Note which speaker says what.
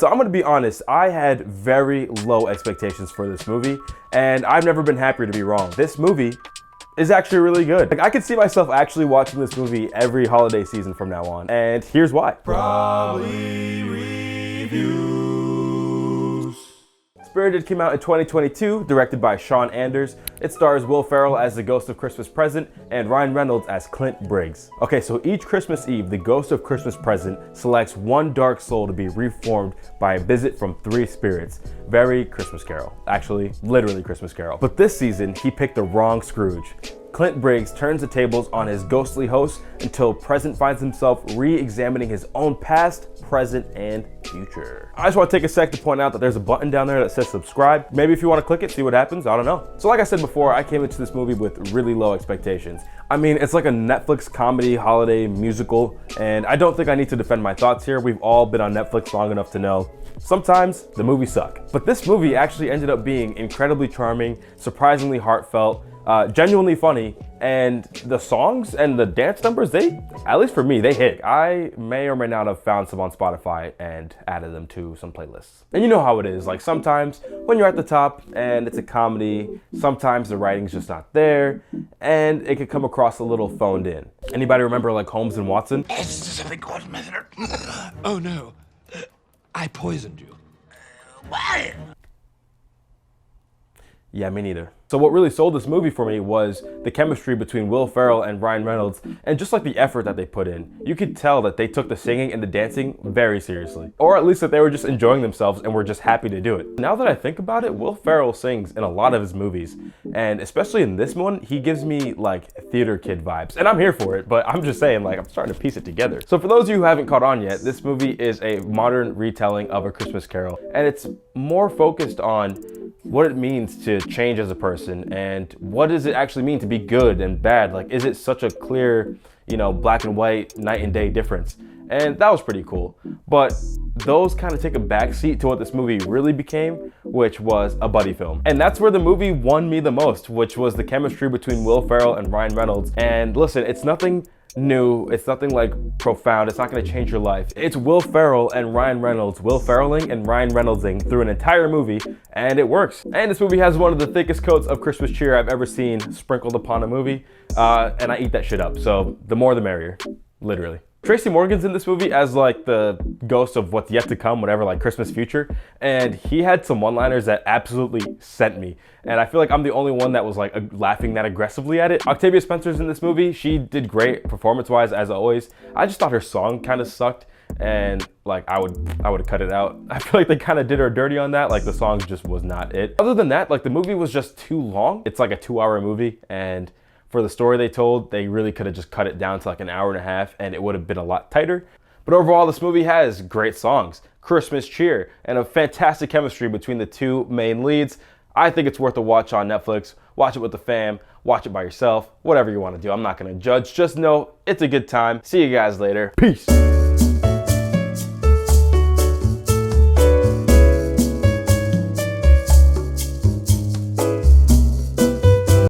Speaker 1: So I'm gonna be honest, I had very low expectations for this movie, and I've never been happier to be wrong. This movie is actually really good. Like, I could see myself actually watching this movie every holiday season from now on, and here's why. Probably Reviews. Spirited came out in 2022, directed by Sean Anders. It stars Will Ferrell as the Ghost of Christmas Present and Ryan Reynolds as Clint Briggs. Okay, so each Christmas Eve, the Ghost of Christmas Present selects one dark soul to be reformed by a visit from three spirits. Very Christmas Carol. Actually, literally Christmas Carol. But this season, he picked the wrong Scrooge. Clint Briggs turns the tables on his ghostly host until Present finds himself re-examining his own past, present, and future. I just want to take a sec to point out that there's a button down there that says subscribe. Maybe if you want to click it, see what happens, I don't know. So like I said before, I came into this movie with really low expectations. I mean, it's like a Netflix comedy holiday musical, and I don't think I need to defend my thoughts here. We've all been on Netflix long enough to know sometimes the movies suck. But this movie actually ended up being incredibly charming, surprisingly heartfelt, genuinely funny, and the songs and the dance numbers, they, at least for me, they hit. I may or may not have found some on Spotify and added them to some playlists. And you know how it is, like sometimes when you're at the top and it's a comedy, sometimes the writing's just not there, and it could come across a little phoned in. Anybody remember like Holmes and Watson?
Speaker 2: Is something called method? Oh no, I poisoned you. What?
Speaker 1: Yeah, me neither. So what really sold this movie for me was the chemistry between Will Ferrell and Ryan Reynolds, and just like the effort that they put in. You could tell that they took the singing and the dancing very seriously. Or at least that they were just enjoying themselves and were just happy to do it. Now that I think about it, Will Ferrell sings in a lot of his movies, and especially in this one, he gives me like theater kid vibes. And I'm here for it, but I'm just saying, like, I'm starting to piece it together. So for those of you who haven't caught on yet, this movie is a modern retelling of A Christmas Carol, and it's more focused on what it means to change as a person, and what does it actually mean to be good and bad? Like, is it such a clear, you know, black and white, night and day difference? And that was pretty cool. But those kind of take a backseat to what this movie really became, which was a buddy film. And that's where the movie won me the most, which was the chemistry between Will Ferrell and Ryan Reynolds. And listen, it's nothing new, it's nothing like profound, it's not going to change your life. It's Will Ferrell and Ryan Reynolds, Will Ferrelling and Ryan Reynoldsing through an entire movie, and it works. And this movie has one of the thickest coats of Christmas cheer I've ever seen sprinkled upon a movie, and I eat that shit up, so the more the merrier, literally. Tracy Morgan's in this movie as like the ghost of what's yet to come, whatever, like Christmas future. And he had some one-liners that absolutely sent me. And I feel like I'm the only one that was like laughing that aggressively at it. Octavia Spencer's in this movie. She did great performance-wise as always. I just thought her song kind of sucked, and like I would have cut it out. I feel like they kind of did her dirty on that. Like the song just was not it. Other than that, like the movie was just too long. It's like a 2-hour movie, and for the story they told, they really could have just cut it down to like an hour and a half and it would have been a lot tighter. But overall, this movie has great songs, Christmas cheer, and a fantastic chemistry between the two main leads. I think it's worth a watch on Netflix. Watch it with the fam, watch it by yourself, whatever you want to do. I'm not going to judge. Just know it's a good time. See you guys later. Peace.